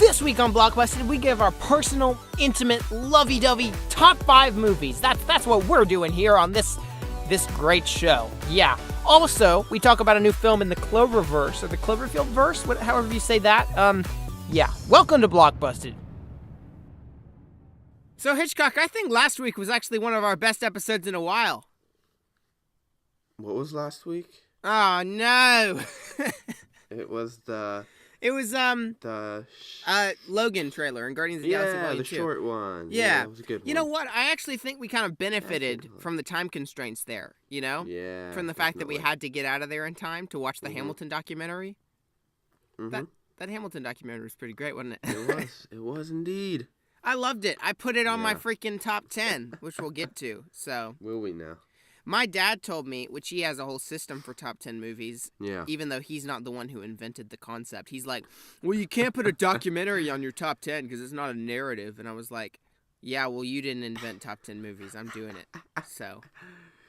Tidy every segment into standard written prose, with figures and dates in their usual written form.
This week on Blockbusted, we give our personal, intimate, lovey-dovey top 5 movies. That's what we're doing here on this great show. Yeah. Also, we talk about a new film in the Cloververse, or the Cloverfield verse, however you say that. Yeah. Welcome to Blockbusted. So, Hitchcock, I think last week was actually one of our best episodes in a while. What was last week? Oh, no. It was the Logan trailer in Guardians of the Galaxy Volume 2. Yeah, the short one. Yeah. It was a good one. You know what? I actually think we kind of benefited from the time constraints there, you know? Yeah. From the fact that we had to get out of there in time to watch the Hamilton documentary. Mm-hmm. That Hamilton documentary was pretty great, wasn't it? It was. It was indeed. I loved it. I put it on my freaking top 10, which we'll get to. So. Will we now? My dad told me, which he has a whole system for top 10 movies, even though he's not the one who invented the concept. He's like, well, you can't put a documentary on your top 10 because it's not a narrative. And I was like, yeah, well, you didn't invent top 10 movies. I'm doing it. So,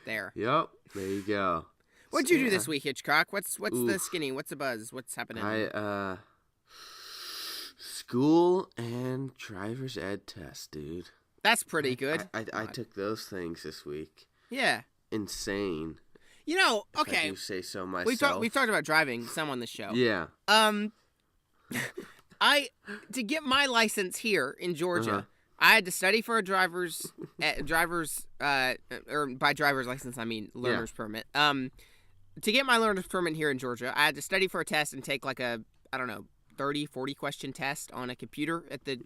there. Yep. There you go. What'd you do this week, Hitchcock? What's the skinny? What's the buzz? What's happening? School and driver's ed test, dude. That's pretty good. I took those things this week. Yeah. Insane. You know, okay. If I do say so myself. We've talked about driving some on the show. Yeah. To get my license here in Georgia, I had to study for a driver's or by driver's license I mean learner's permit. To get my learner's permit here in Georgia, I had to study for a test and take like a 30, 40 question test on a computer at the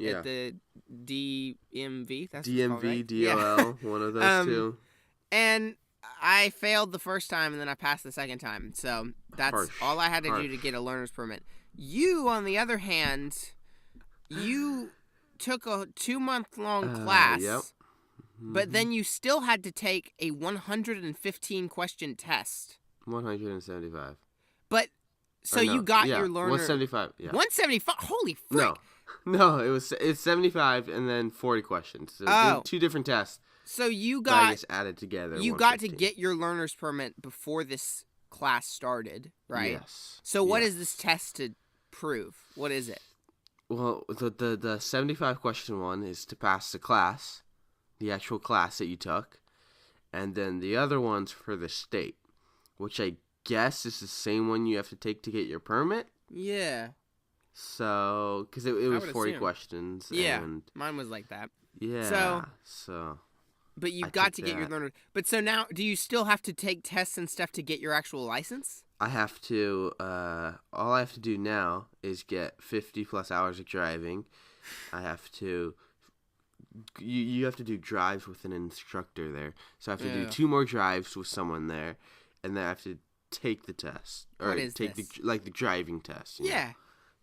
DMV. That's DMV, right? DOL, one of those two. And I failed the first time, and then I passed the second time. So that's all I had to do to get a learner's permit. You, on the other hand, you took a 2-month-long class, but then you still had to take a 115-question test. 175. But, so you got your learner... 175, yeah. 175? Holy frick. No, it's 75 and then 40 questions. So two different tests. So you got... I guess added together. You got to get your learner's permit before this class started, right? Yes. So what is this test to prove? What is it? Well, the 75 question one is to pass the class, the actual class that you took, and then the other one's for the state, which I guess is the same one you have to take to get your permit. Yeah. So, because it was 40 questions. Yeah, and mine was like that. Yeah. So. But you've got to get your learner. But so now, do you still have to take tests and stuff to get your actual license? I have to, all I have to do now is get 50 plus hours of driving. I have to, you have to do drives with an instructor there. So I have to do 2 more drives with someone there, and then I have to take the test. Or take the driving test. You know?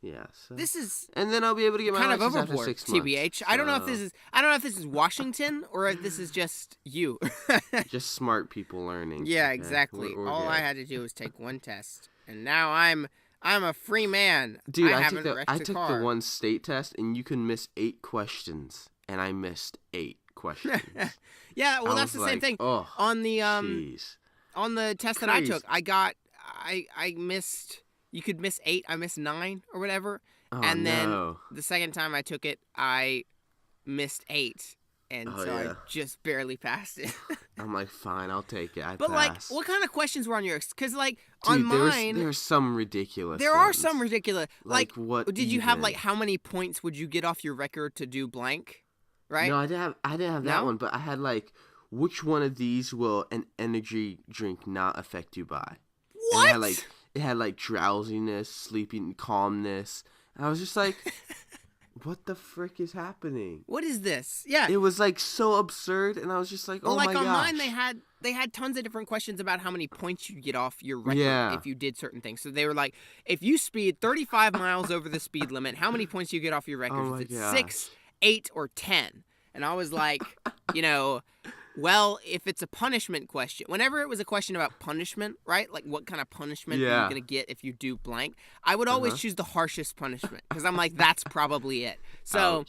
Yeah, so. This is and then I'll be able to get my kind license of overboard, after 6 months. TBH. I don't know if this is Washington or if this is just you. Just smart people learning. Yeah, exactly. All I had to do was take one test, and now I'm a free man. Dude, I took the one state test, and you can miss 8 questions, and I missed 8 questions. Yeah, well, that's the same thing. Oh, on the jeez. On the test that I took, I missed. You could miss 8. I missed 9 or whatever. Oh, and then the second time I took it, I missed 8. And I just barely passed it. I'm like, fine, I'll take it. But, pass. like, what kind of questions were on yours? Because, like, dude, on mine... There's some ridiculous There ones. are some ridiculous. Like what did you have, like, how many points would you get off your record to do blank? Right? No, I didn't have that one. But I had, like, which one of these will an energy drink not affect you by? What? And it had, like, drowsiness, sleeping, calmness. And I was just like, what the frick is happening? What is this? Yeah. It was, like, so absurd, and I was just like, oh, my gosh. Well, like, on mine, they had tons of different questions about how many points you'd get off your record if you did certain things. So they were like, if you speed 35 miles over the speed limit, how many points do you get off your record? Oh, my Is it gosh. 6, 8, or 10? And I was like, well, if it's a punishment question, whenever it was a question about punishment, right? Like, what kind of punishment are you going to get if you do blank? I would always choose the harshest punishment because I'm like, that's probably it. So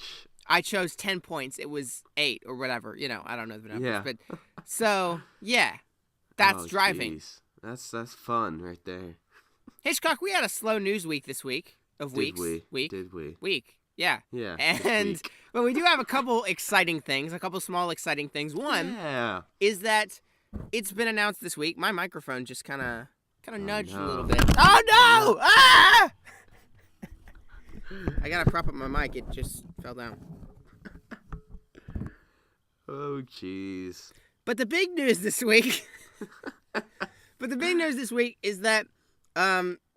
I chose 10 points. It was 8 or whatever. I don't know the numbers. But so, that's driving. Geez. That's fun right there. Hitchcock, we had a slow news week this week. Did we? Yeah. Yeah. But we do have a couple exciting things, a couple small exciting things. One is that it's been announced this week. My microphone just kind of nudged a little bit. Oh no! Ah! I gotta prop up my mic. It just fell down. Oh jeez. But the big news this week. Is that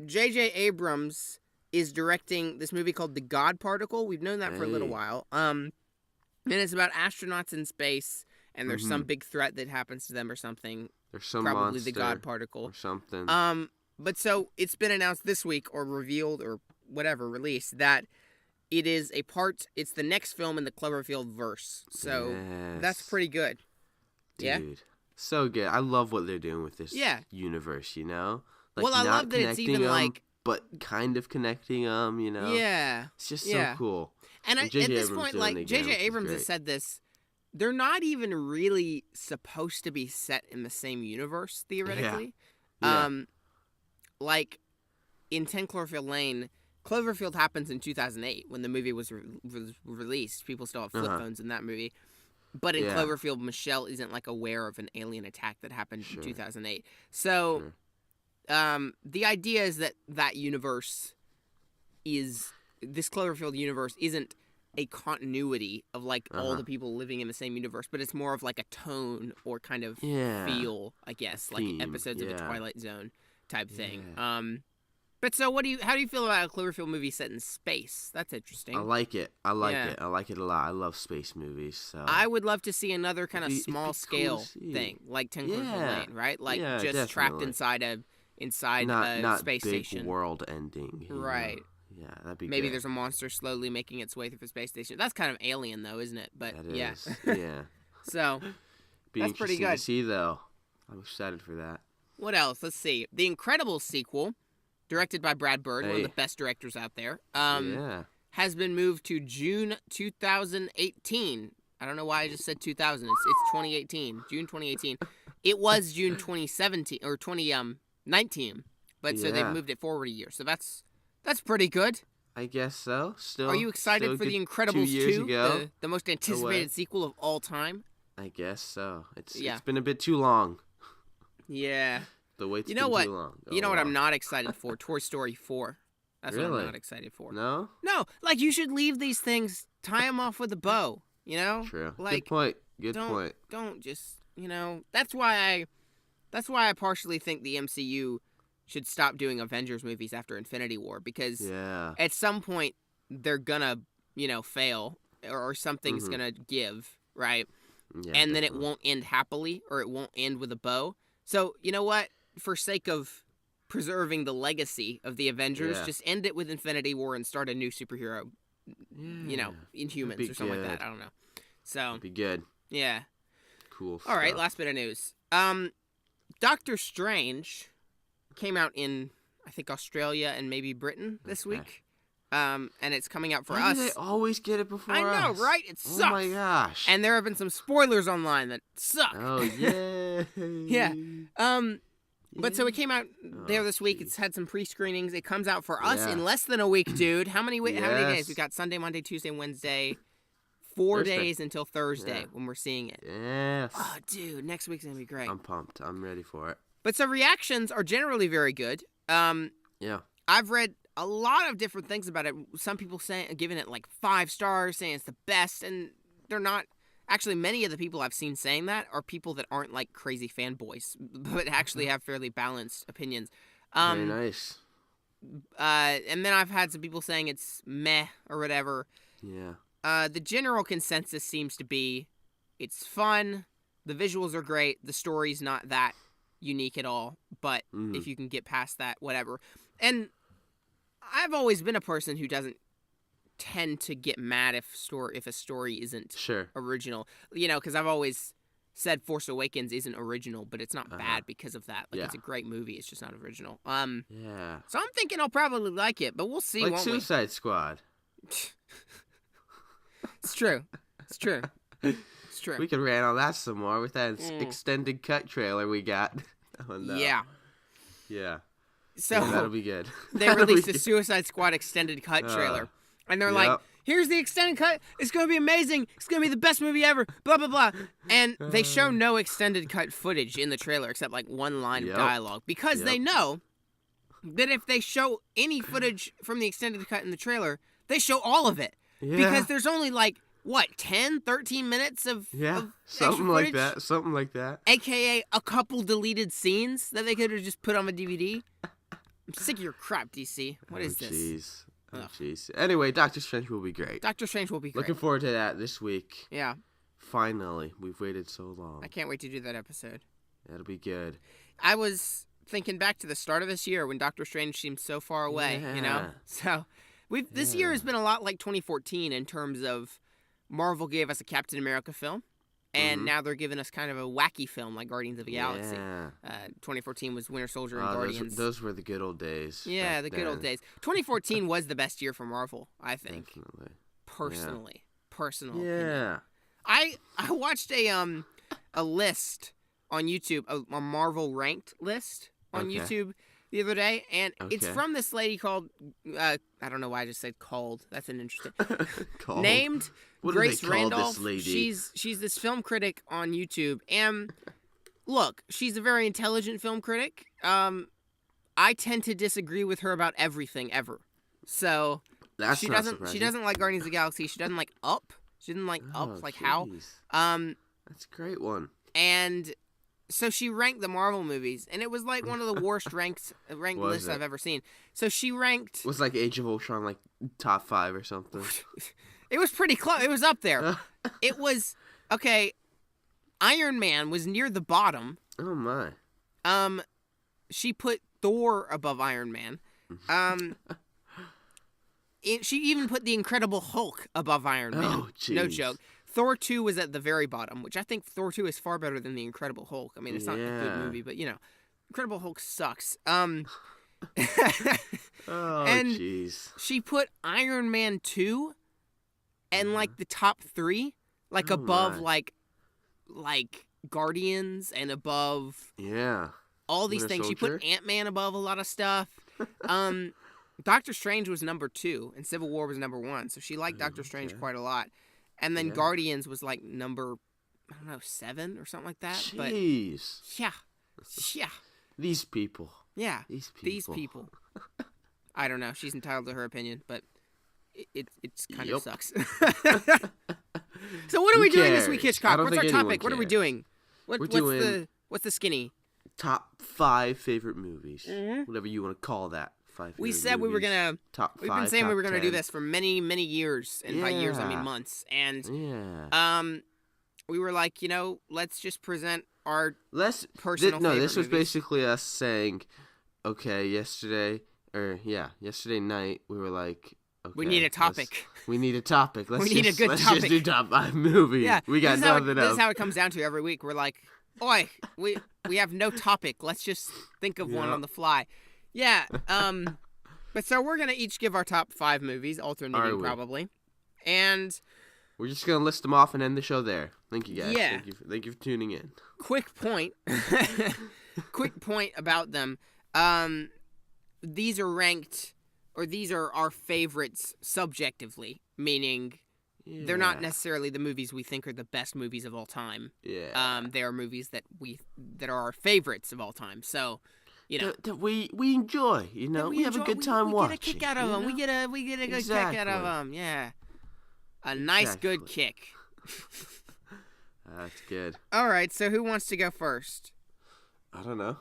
J.J. Abrams is directing this movie called The God Particle. We've known that for a little while. And it's about astronauts in space, and there's some big threat that happens to them or something. There's some probably monster the God Particle or something. But so it's been announced this week, or revealed, or whatever, released, that it is it's the next film in the Cloverfield verse. So that's pretty good. Dude, yeah? So good. I love what they're doing with this universe, you know? Like, well, I love that it's even like... but kind of connecting them, you know? Yeah. It's just so cool. And at this point, like, J.J. Abrams has said this, they're not even really supposed to be set in the same universe, theoretically. Yeah. Like, in 10 Cloverfield Lane, Cloverfield happens in 2008 when the movie was released. People still have flip phones in that movie. But in Cloverfield, Michelle isn't, like, aware of an alien attack that happened in 2008. So, the idea is that universe this Cloverfield universe isn't a continuity of, like, all the people living in the same universe, but it's more of, like, a tone or kind of feel, I guess, like episodes of a Twilight Zone type thing. But so how do you feel about a Cloverfield movie set in space? That's interesting. I like it. I like it a lot. I love space movies. So I would love to see another kind of small scale thing, like 10 Cloverfield Lane, right? Like just definitely. Trapped inside a space station. Not big world ending. Right. Know? Yeah, that'd be Maybe good. the's a monster slowly making its way through the space station. That's kind of Alien, though, isn't it? But that yeah. Is. Yeah. So that's pretty good. To see, though. I'm excited for that. What else? Let's see. The Incredibles sequel, directed by Brad Bird, one of the best directors out there, has been moved to June 2018. I don't know why I just said 2000. It's 2018. June 2018. It was June 2017 or 2019, but so they've moved it forward a year. So that's pretty good. I guess so. Still. Are you excited for The Incredibles 2, the most anticipated sequel of all time? I guess so. It's been a bit too long. Yeah. The wait's been too long. You know what I'm not excited for? Toy Story 4. That's what I'm not excited for. No? No. Like, you should leave these things, tie them off with a bow, you know? True. Like, Good point. Don't just, you know, that's why I partially think the MCU should stop doing Avengers movies after Infinity War, because at some point they're gonna, you know, fail or something's gonna give, right? Yeah, and then it won't end happily, or it won't end with a bow. So, you know what? For sake of preserving the legacy of the Avengers, just end it with Infinity War and start a new superhero, you know, Inhumans or something like that. I don't know. So that'd be good. Yeah. Cool. All right, last bit of news. Doctor Strange came out in, I think, Australia and maybe Britain this week. And it's coming out for us. Why do they always get it before us? I know, right? It sucks. Oh my gosh. And there have been some spoilers online that suck. Oh, yeah. Yeah. But so it came out there this week. It's had some pre-screenings. It comes out for us in less than a week, dude. How many days? We've got Sunday, Monday, Tuesday, Wednesday. 4 days until Thursday when we're seeing it. Yes. Oh, dude, next week's going to be great. I'm pumped. I'm ready for it. But so reactions are generally very good. Yeah. I've read a lot of different things about it. Some people giving it like 5 stars, saying it's the best, and they're not. Actually, many of the people I've seen saying that are people that aren't like crazy fanboys, but actually have fairly balanced opinions. Very nice. And then I've had some people saying it's meh or whatever. Yeah. The general consensus seems to be it's fun, the visuals are great, the story's not that unique at all, but if you can get past that, whatever. And I've always been a person who doesn't tend to get mad if a story isn't original. You know, because I've always said Force Awakens isn't original, but it's not bad because of that. Like, it's a great movie, it's just not original. Yeah. So I'm thinking I'll probably like it, but we'll see, like won't Suicide Squad. It's true. It's true. It's true. We could rant on that some more with that extended cut trailer we got. Oh, no. Yeah. Yeah. So that'll be good. They released a Suicide Squad extended cut trailer. And they're like, here's the extended cut. It's going to be amazing. It's going to be the best movie ever. Blah, blah, blah. And they show no extended cut footage in the trailer except like one line of dialogue because they know that if they show any footage from the extended cut in the trailer, they show all of it. Yeah. Because there's only like, 10, 13 minutes of something like that. Something like that. AKA a couple deleted scenes that they could have just put on a DVD. I'm sick of your crap, DC. What is this? Jeez. Anyway, Doctor Strange will be great. Doctor Strange will be great. Looking forward to that this week. Yeah. Finally. We've waited so long. I can't wait to do that episode. That'll be good. I was thinking back to the start of this year when Doctor Strange seemed so far away, you know? So, this year has been a lot like 2014 in terms of Marvel gave us a Captain America film, and now they're giving us kind of a wacky film like Guardians of the Galaxy. 2014 was Winter Soldier and Guardians. Those were the good old days. Yeah, the good old days. 2014 was the best year for Marvel, I think. Definitely. Personal Yeah. opinion. I watched a list on YouTube, a Marvel ranked list on YouTube the other day, and it's from this lady called, I don't know why I just said called. That's an interesting. Named what Grace do they call Randolph. This lady? She's this film critic on YouTube, and look, she's a very intelligent film critic. I tend to disagree with her about everything ever. So That's she not doesn't surprising. she doesn't like Guardians of the Galaxy. She doesn't like Up. She didn't like Up. Like how? That's a great one. And so she ranked the Marvel movies, and it was like one of the worst ranked lists I've ever seen. So she ranked. Was like Age of Ultron like top 5 or something? It was pretty close. It was up there. It was okay. Iron Man was near the bottom. Oh my. She put Thor above Iron Man. She even put the Incredible Hulk above Iron Man. Oh, jeez. No joke. Thor 2 was at the very bottom, which I think Thor 2 is far better than the Incredible Hulk. I mean, it's not a good movie, but, you know, Incredible Hulk sucks. Oh, jeez. She put Iron Man 2 and, like, the top 3, like, above, like Guardians and above all these things. She put Ant-Man above a lot of stuff. Doctor Strange was number 2, and Civil War was number 1, so she liked Doctor Strange quite a lot. And then Guardians was like number, 7 or something like that. Jeez. But yeah. These people. Yeah. These people. I don't know. She's entitled to her opinion, but it's kind of sucks. So what are we doing this week, Hitchcock? What's our topic? What are we doing? What's the skinny? Top 5 favorite movies. Whatever you want to call that. We said we were gonna. Top 5. We've been saying we were gonna do this for many, many years, and by years I mean months. And we were like, let's just present our personal. This was movies. basically us saying, okay, yesterday night we were like, okay, we need a topic. We need a topic. Let's need a good let's topic. just do top 5 movies. Yeah, we got nothing else. This is how it comes down to every week. We're like, oi, we have no topic. Let's just think of one on the fly. Yeah, but so we're going to each give our top 5 movies, alternating probably, and we're just going to list them off and end the show there. Thank you, guys. Yeah. Thank you for tuning in. Quick point about them. These are ranked, or these are our favorites subjectively, meaning they're not necessarily the movies we think are the best movies of all time. Yeah. They are movies that are our favorites of all time, so... that we enjoy, we have a good time watching. We get a kick out of them. We get a good kick out of them. Yeah, a nice good kick. That's good. All right, so who wants to go first? I don't know.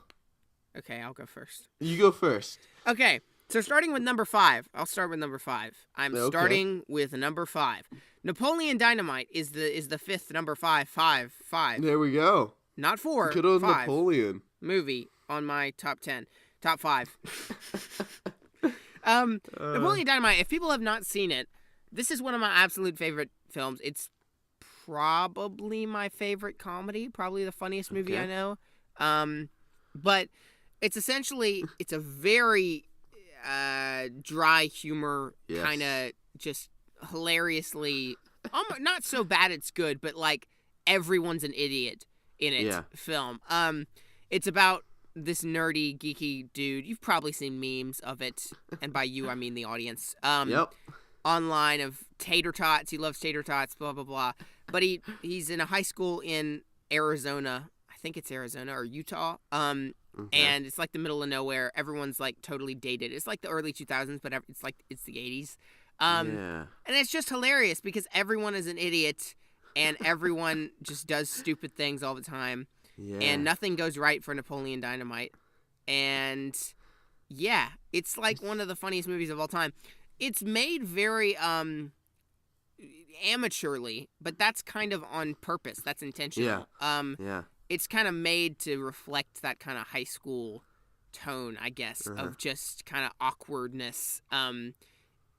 Okay, I'll go first. You go first. Okay, so starting with number 5. I'll start with number 5. I'm starting with number 5. Napoleon Dynamite is the 5th number 5. There we go. Not 4. Good old 5 Napoleon movie on my top 5. Napoleon Dynamite, if people have not seen it, this is one of my absolute favorite films. It's probably my favorite comedy, probably the funniest movie I know. But it's essentially, it's a very dry humor, kind of just hilariously, not so bad it's good, but like everyone's an idiot in it film. It's about this nerdy, geeky dude. You've probably seen memes of it, and by you I mean the audience. Online of tater tots. He loves tater tots. Blah blah blah. But he's in a high school in Arizona. I think it's Arizona or Utah. And it's like the middle of nowhere. Everyone's like totally dated. It's like the early 2000s, but it's like it's the 80s. And it's just hilarious because everyone is an idiot and everyone just does stupid things all the time. Yeah. And nothing goes right for Napoleon Dynamite. And yeah, it's like one of the funniest movies of all time. It's made very amateurly, but that's kind of on purpose. That's intentional. Yeah. It's kind of made to reflect that kind of high school tone, I guess, of just kind of awkwardness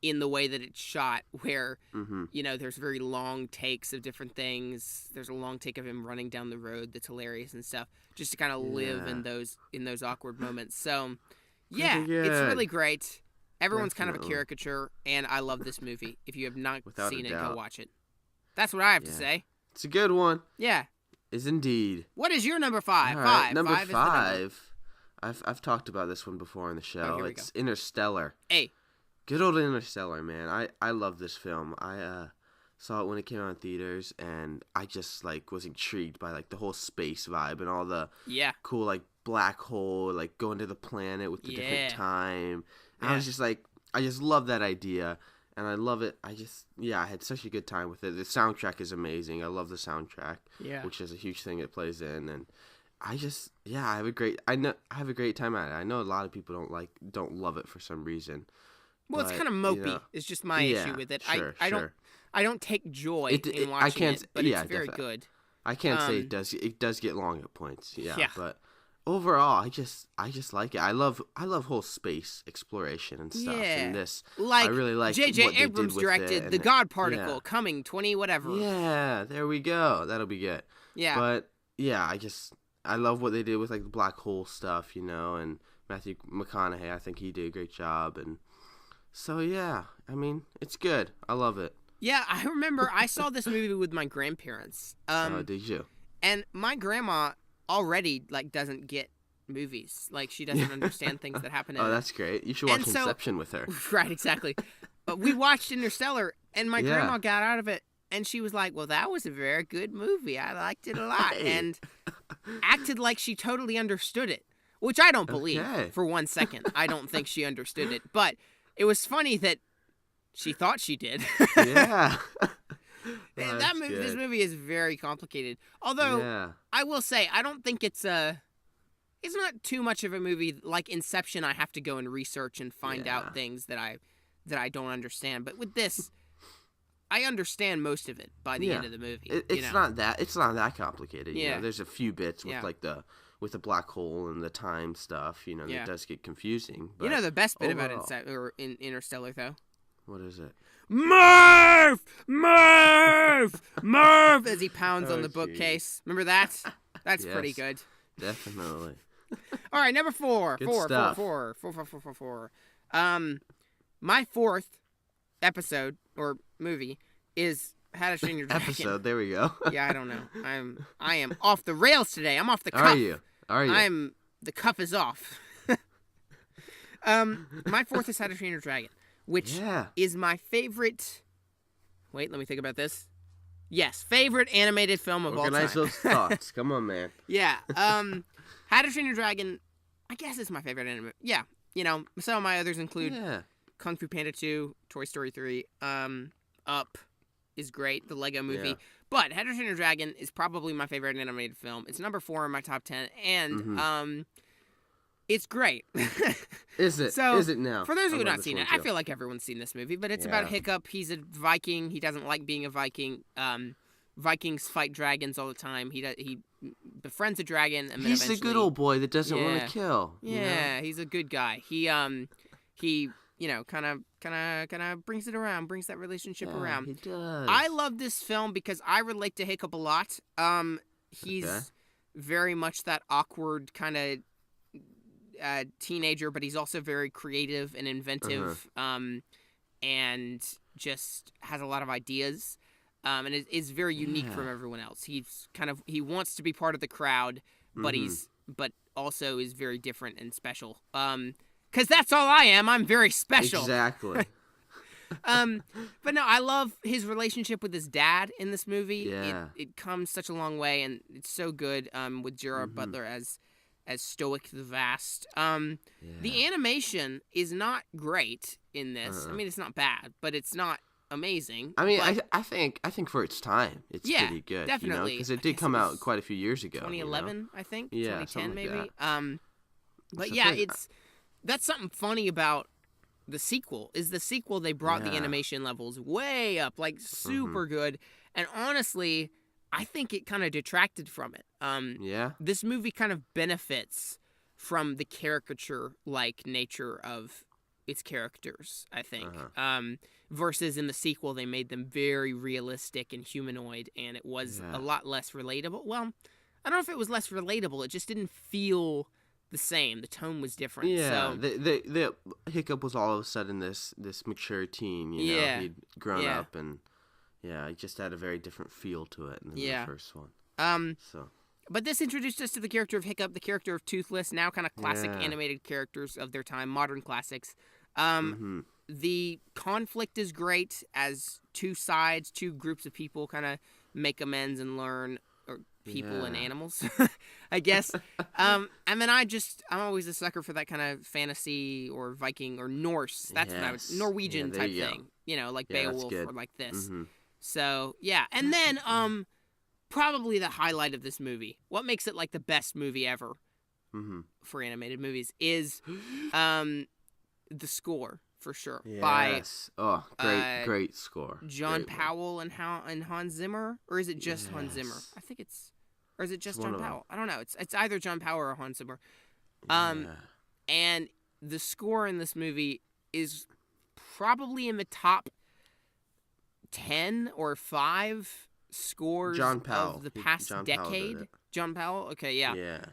in the way that it's shot, where, you know, there's very long takes of different things. There's a long take of him running down the road that's hilarious and stuff, just to kind of live in those awkward moments. So, yeah, it's really great. Everyone's kind of a caricature, and I love this movie. If you have not seen it, go watch it. That's what I have to say. It's a good one. Yeah. Is indeed. What is your number 5? All right, number 5. Is the number. I've talked about this one before on the show. Here we It's go. Interstellar. Hey. Good old Interstellar, man. I love this film. I saw it when it came out in theaters, and I just like was intrigued by like the whole space vibe and all the cool like black hole, like going to the planet with the different time. And I was just like, I just love that idea. And I love it. I had such a good time with it. The soundtrack is amazing. I love the soundtrack, which is a huge thing it plays in. And I have a great time at it. I know a lot of people don't love it for some reason. Well, it's kind of mopey. You know, it's just my issue with it. Sure, I don't take joy in watching it, but it's very good. I can't say it does. It does get long at points. Yeah. But overall, I just like it. I love whole space exploration and stuff. And this, I really like J.J. Abrams directed The God Particle, coming 20 whatever. Yeah, there we go. That'll be good. Yeah. But yeah, I love what they did with like the black hole stuff, you know, and Matthew McConaughey. I think he did a great job, and so yeah, I mean, it's good. I love it. Yeah, I remember I saw this movie with my grandparents. Oh, did you? And my grandma already like doesn't get movies. Like she doesn't understand things that happen in it. That's great. You should watch Inception with her. Right, exactly. But we watched Interstellar, and my grandma got out of it, and she was like, "Well, that was a very good movie. I liked it a lot," and acted like she totally understood it, which I don't believe for one second. I don't think she understood it, but it was funny that she thought she did. Yeah. This movie is very complicated. Although I will say, I don't think it's not too much of a movie like Inception. I have to go and research and find out things that I don't understand. But with this, I understand most of it by the end of the movie. It's not that complicated. You know? There's a few bits with like with the black hole and the time stuff. You know, that does get confusing. But you know the best bit about Interstellar though. What is it? Murph! As he pounds on the bookcase. Remember that? That's pretty good. Definitely. All right, number 4. Good stuff. 4. My 4th episode or movie is How to Train Your Dragon. Episode. There we go. Yeah, I don't know. I am off the rails today. I'm off the cuff. Are you? The cuff is off. My 4th is How to Train Your Dragon, which is my favorite. Wait, let me think about this. Yes, favorite animated film of all time. Organize those thoughts. Come on, man. Yeah. How to Train Your Dragon, I guess it's my favorite anime. Yeah. You know, some of my others include Kung Fu Panda 2, Toy Story 3, Up is great, the Lego movie. Yeah. But How to Train Your Dragon is probably my favorite animated film. It's number 4 in my top 10, and it's great. Is it? So, is it now? For those of you who have not seen it, I feel like everyone's seen this movie, but it's about Hiccup. He's a Viking. He doesn't like being a Viking. Vikings fight dragons all the time. He befriends a dragon, and then he's the good old boy that doesn't want to kill. Yeah, he's a good guy. He you know, kind of brings it around, brings that relationship around. He does. I love this film because I relate to Hiccup a lot. He's very much that awkward kind of teenager, but he's also very creative and inventive, and just has a lot of ideas, and is very unique from everyone else. He wants to be part of the crowd, but but also is very different and special. 'Cause that's all I am. I'm very special. Exactly. But no, I love his relationship with his dad in this movie. Yeah. It comes such a long way, and it's so good. With Gerard Mhm. Butler as Stoic the Vast. The Yeah. animation is not great in this. I Uh-uh. mean, it's not bad, but it's not amazing. I mean, but I think for its time, it's yeah, pretty good. definitely. Because it I did guess come it out was quite a few years ago. 2011, I think. Yeah, 2010 something like maybe. that. But So yeah, for- that's something funny about the sequel. Is the sequel they brought the Yeah. animation levels way up, like super Mm-hmm. good. And honestly, I think it kind of detracted from it. Yeah. This movie kind of benefits from the caricature-like nature of its characters, I think. Uh-huh. Versus in the sequel, they made them very realistic and humanoid, and it was Yeah. a lot less relatable. Well, I don't know if it was less relatable. It just didn't feel the same. The tone was different. Yeah, So the Hiccup was all of a sudden this mature teen, you know. yeah, He'd grown yeah. up and he just had a very different feel to it than Yeah. the first one. So But this introduced us to the character of Hiccup, the character of Toothless, now kind of classic Yeah. animated characters of their time, modern classics. mhm. The conflict is great as two sides, two groups of people kind of make amends and learn, or people and Yeah. animals, I guess. And then I'm always a sucker for that kind of fantasy or Viking or Norse. That's what I would, Yes. Norwegian Yeah, there type you go. thing, like Yeah, that's Beowulf good. or like this. Mhm. So yeah, and then probably the highlight of this movie, what makes it like the best movie ever Mhm. for animated movies, is the score for sure by Yes. Oh, great score. John Great one. Powell and Hans Zimmer, or is it just Hans Zimmer? Yes. I think it's, or is it just It's one John of 'em. Powell? I don't know. It's either John Powell or Hans Zimmer. Um, Yeah. And the score in this movie is probably in the top 10 or 5 scores John Powell. of the past John Powell did decade. it. John Powell? Okay, yeah. Yeah.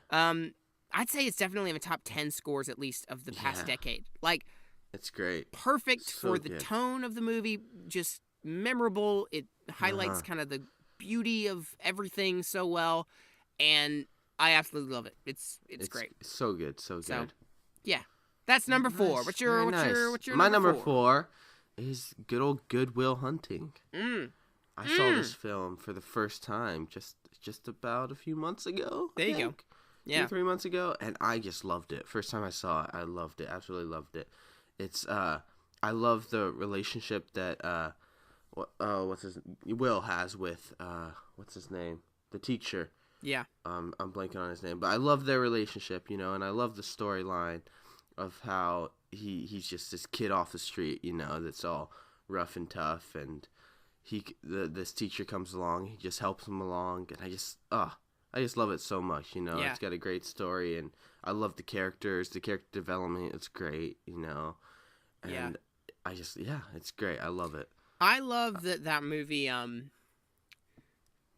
I'd say it's definitely in the top 10 scores at least of the past Yeah. decade. Like, It's great. perfect So for the good. tone of the movie, just memorable. It highlights Uh-huh. kind of the beauty of everything so well, and I absolutely love it. It's great. So good. So So, good. Yeah, that's number 4. Nice, What's your very nice. what's your My number number 4 is good old Good Will Hunting. Mm, I saw this film for the first time just about a few months ago. There you go. Yeah. 2-3 months ago, and I just loved it. First time I saw it, I loved it. Absolutely loved it. It's I love the relationship that Will has with what's his name? The teacher. Yeah. I'm blanking on his name, but I love their relationship, and I love the storyline of how he's just this kid off the street, that's all rough and tough, and this teacher comes along, he just helps him along, and I just love it so much, Yeah. It's got a great story, and I love the characters, the character development, it's great, and Yeah. it's great, I love it. I love that movie.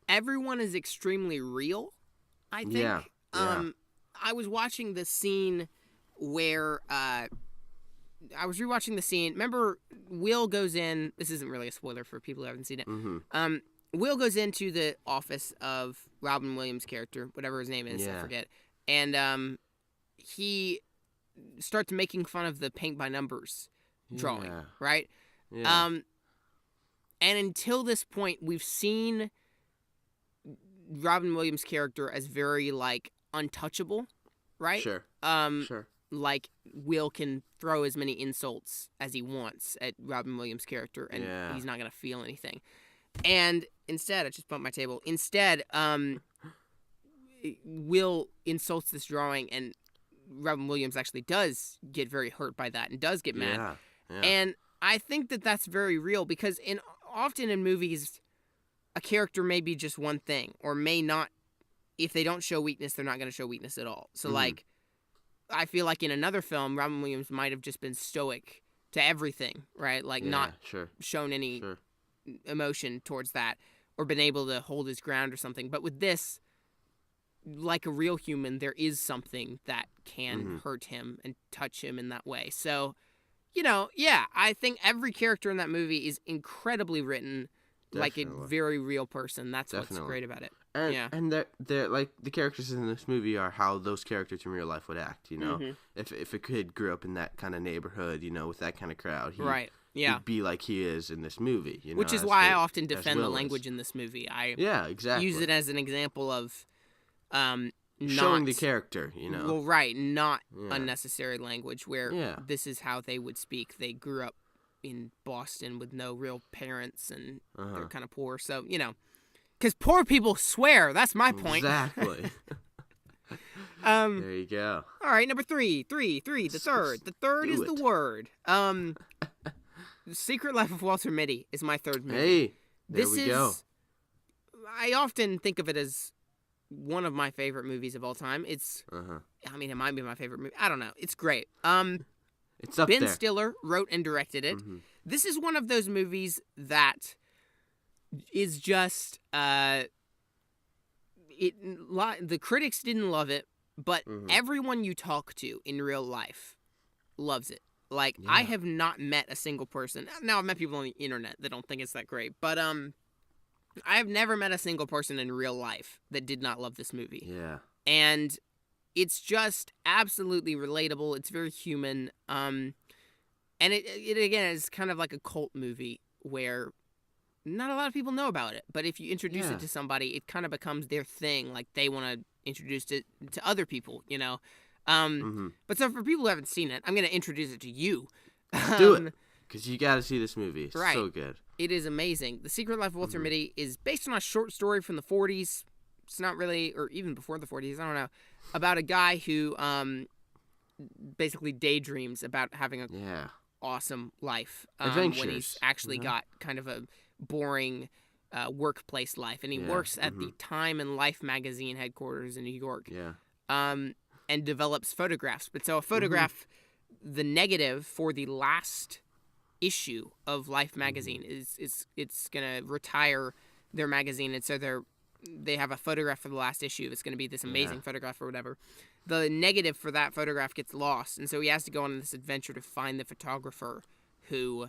Everyone is extremely real, I think. Yeah, yeah. I was watching the scene where I was rewatching the scene. Remember, Will goes in. This isn't really a spoiler for people who haven't seen it. Mm-hmm. Will goes into the office of Robin Williams' character, whatever his name is, I Yeah. forget, and he starts making fun of the paint by numbers drawing, Yeah. right? Yeah. And until this point, we've seen Robin Williams' character as very, like, untouchable, right? Sure. Um, Sure. Like, Will can throw as many insults as he wants at Robin Williams' character, and Yeah. he's not going to feel anything. And instead, I just bumped my table. Instead, Will insults this drawing, and Robin Williams actually does get very hurt by that and does get mad. Yeah. Yeah. And I think that that's very real because often in movies, a character may be just one thing or may not. If they don't show weakness, they're not going to show weakness at all. So, like, I feel like in another film, Robin Williams might have just been stoic to everything, right? Like, not sure. shown any Sure. emotion towards that or been able to hold his ground or something. But with this, like a real human, there is something that can hurt him and touch him in that way. So, I think every character in that movie is incredibly written like a Definitely. very real person. That's what's Definitely. great about it. And Yeah. and they're like the characters in this movie are how those characters in real life would act. Mhm. If a kid grew up in that kind of neighborhood, with that kind of crowd, Right. Yeah. he'd be like he is in this movie. Which is why I often defend the language in this movie. Yeah, exactly. Use it as an example of showing the character, Well, right, not unnecessary language where this is how they would speak. They grew up in Boston with no real parents and they're kind of poor. So, because poor people swear. That's my point. Exactly. There you go. All right, number three, the third. The third is the word. Secret Life of Walter Mitty is my third movie. Hey, there we go. I often think of it as one of my favorite movies of all time. It's, I mean, it might be my favorite movie. I don't know. It's great. It's up Ben there. Stiller wrote and directed it. This is one of those movies that is just, the critics didn't love it, but everyone you talk to in real life loves it. Like, I have not met a single person. Now, I've met people on the internet that don't think it's that great, but I have never met a single person in real life that did not love this movie. Yeah. And it's just absolutely relatable. It's very human. And it again is kind of like a cult movie where not a lot of people know about it. But if you introduce it to somebody, it kind of becomes their thing. Like they want to introduce it to other people, But so for people who haven't seen it, I'm going to introduce it to you. Do it. Because you got to see this movie. It's so good. It is amazing. The Secret Life of Walter Mitty is based on a short story from the 40s. It's not really, or even before the 40s, I don't know, about a guy who basically daydreams about having a awesome life. When he's actually got kind of a boring workplace life. And he works at the Time and Life magazine headquarters in New York. Yeah. And develops photographs. But so a photograph, the negative for the last issue of Life magazine it's gonna retire their magazine, and so they have a photograph for the last issue. It's gonna be this amazing photograph or whatever. The negative for that photograph gets lost, and so he has to go on this adventure to find the photographer who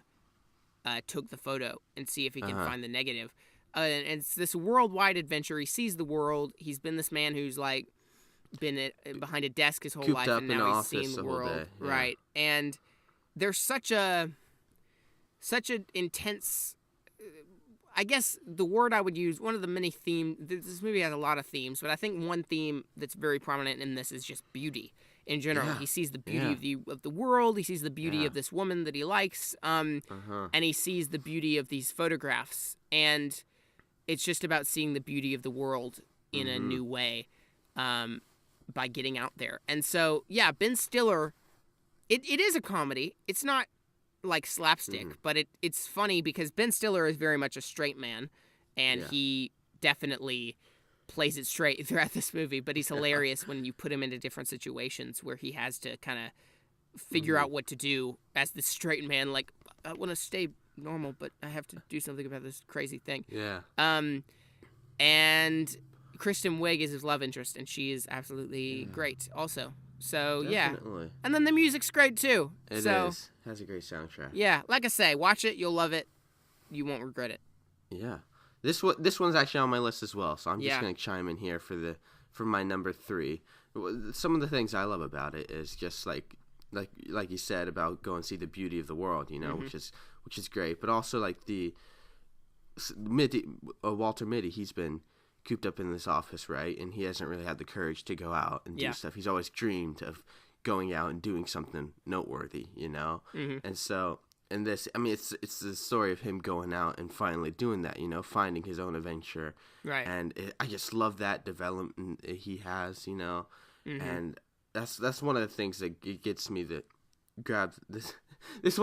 took the photo and see if he can find the negative. And it's this worldwide adventure. He sees the world. He's been this man who's like been behind a desk his whole Cooped life, up and in now an he's seeing the office whole world. day. Yeah. Right, and there's such an intense, I guess the word I would use, one of the many themes, this movie has a lot of themes, but I think one theme that's very prominent in this is just beauty in general. He sees the beauty of the world, he sees the beauty of this woman that he likes, and he sees the beauty of these photographs, and it's just about seeing the beauty of the world in a new way by getting out there. And so, Ben Stiller, it is a comedy. It's not like slapstick, but it's funny because Ben Stiller is very much a straight man, and he definitely plays it straight throughout this movie, but he's hilarious when you put him into different situations where he has to kind of figure out what to do as this straight man, like, I want to stay normal, but I have to do something about this crazy thing. Yeah. And Kristen Wiig is his love interest, and she is absolutely great also. So, Definitely. And then the music's great, too. It is. It has a great soundtrack. Yeah, like I say, watch it, you'll love it. You won't regret it. Yeah. This one's actually on my list as well, so I'm just going to chime in here for my number 3. Some of the things I love about it is just like you said about go and see the beauty of the world, which is great, but also like the Walter Mitty, he's been cooped up in this office, right? And he hasn't really had the courage to go out and do stuff. He's always dreamed of going out and doing something noteworthy, And so, and this, I mean, it's the story of him going out and finally doing that, finding his own adventure. Right. And I just love that development he has, And that's one of the things that it gets me that grabs this. This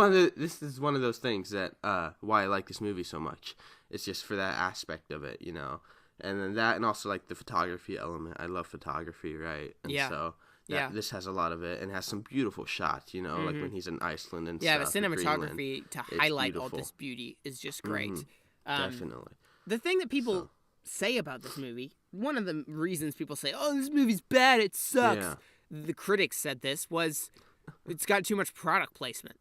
is one of those things that why I like this movie so much. It's just for that aspect of it, And then that, and also like the photography element. I love photography, right? And so this has a lot of it, and has some beautiful shots, like when he's in Iceland and stuff. Yeah, the cinematography to highlight all this beauty is just great. Definitely. The thing that people say about this movie, one of the reasons people say, "Oh, this movie's bad, it sucks," the critics said this was, it's got too much product placement.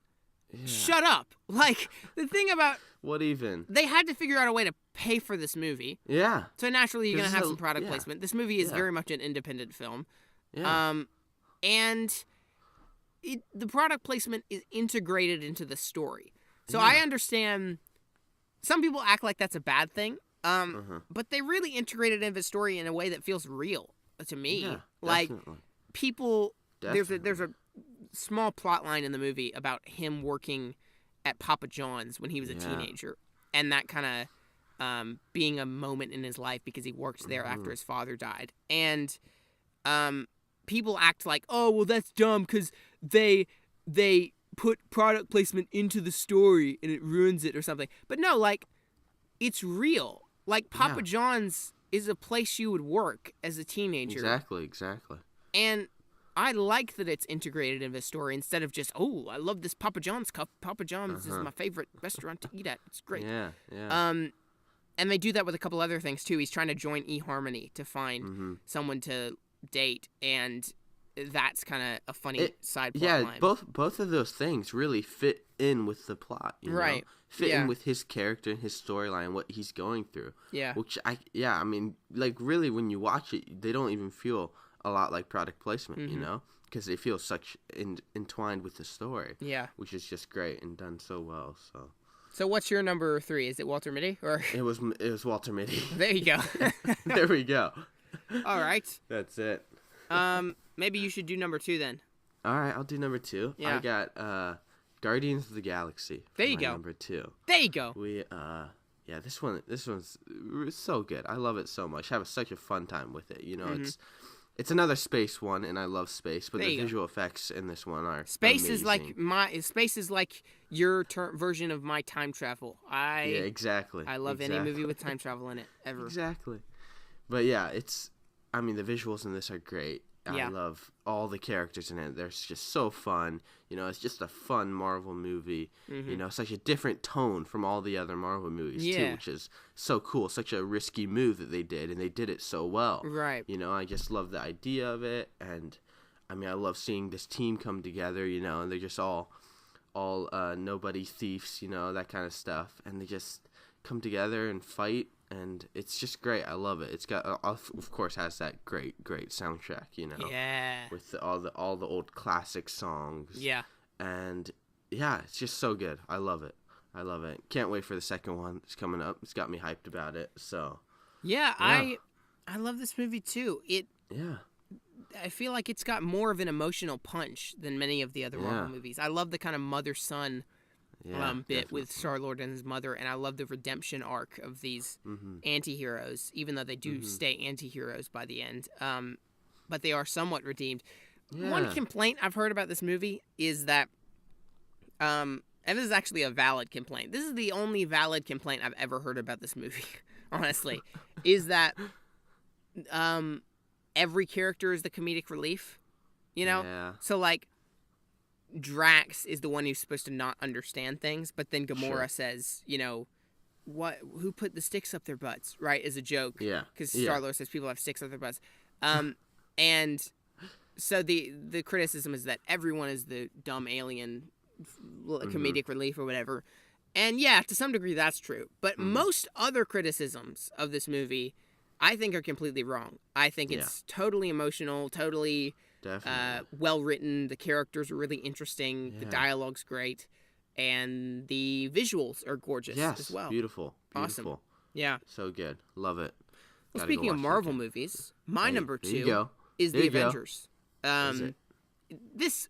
Yeah. Shut up! Like, the thing about... What even? They had to figure out a way to pay for this movie. Yeah. So naturally you're going to have some product placement. This movie is very much an independent film. Yeah. And the product placement is integrated into the story. So I understand some people act like that's a bad thing, but they really integrated into the story in a way that feels real to me. Yeah, like definitely. people, Definitely. there's a small plot line in the movie about him working at Papa John's when he was a teenager, and that kind of being a moment in his life because he worked there after his father died. And people act like, oh, well, that's dumb because they put product placement into the story and it ruins it or something. But no, like, it's real. Like, Papa John's is a place you would work as a teenager. Exactly. And I like that it's integrated into the story instead of just, oh, I love this Papa John's cup. Papa John's is my favorite restaurant to eat at. It's great. Yeah. And they do that with a couple other things, too. He's trying to join eHarmony to find someone to date, and that's kind of a funny side plot line. Both of those things really fit in with the plot, you know? Fit in with his character and his storyline, what he's going through. Yeah. Which, I mean, like, really, when you watch it, they don't even feel a lot like product placement, you know? Because they feel such entwined with the story. Yeah. Which is just great and done so well, so... So what's your number 3? Is it Walter Mitty? Or It was Walter Mitty. There you go. There we go. All right. That's it. Maybe you should do number 2 then. All right, I'll do number 2. Yeah. I got Guardians of the Galaxy. There you go. Number 2. There you go. This one's so good. I love it so much. I have such a fun time with it. You know, it's another space one, and I love space, but the visual effects in this one are space amazing. is like your version of my time travel. Yeah, exactly. I love any movie with time travel in it ever. Exactly. But yeah, the visuals in this are great. I love all the characters in it. They're just so fun. You know, it's just a fun Marvel movie. You know, such a different tone from all the other Marvel movies, too, which is so cool. Such a risky move that they did, and they did it so well. Right. You know, I just love the idea of it, and, I mean, I love seeing this team come together, you know, and they're just all nobody thieves, you know, that kind of stuff, and they just come together and fight. And it's just great. I love it. It's got, of course, has that great soundtrack. You know, with all the old classic songs. Yeah. And yeah, it's just so good. I love it. Can't wait for the second one. It's coming up. It's got me hyped about it. So. Yeah. I love this movie too. I feel like it's got more of an emotional punch than many of the other Marvel movies. I love the kind of mother-son bit with Star-Lord and his mother, and I love the redemption arc of these anti-heroes, even though they do stay anti-heroes by the end. But they are somewhat redeemed. One complaint I've heard about this movie is that, and this is actually a valid complaint. This is the only valid complaint I've ever heard about this movie, honestly, is that every character is the comedic relief, you know? Yeah. So, like, Drax is the one who's supposed to not understand things, but then Gamora says, you know, who put the sticks up their butts, right, as a joke. Yeah. Because Star-Lord says people have sticks up their butts. And so the criticism is that everyone is the dumb alien comedic relief or whatever. And yeah, to some degree that's true. But most other criticisms of this movie, I think, are completely wrong. I think it's totally emotional, totally... well written. The characters are really interesting. Yeah. The dialogue's great, and the visuals are gorgeous as well. Beautiful. Awesome. Yeah. So good. Love it. Well, speaking of Marvel movies, my number 2 is The Avengers. This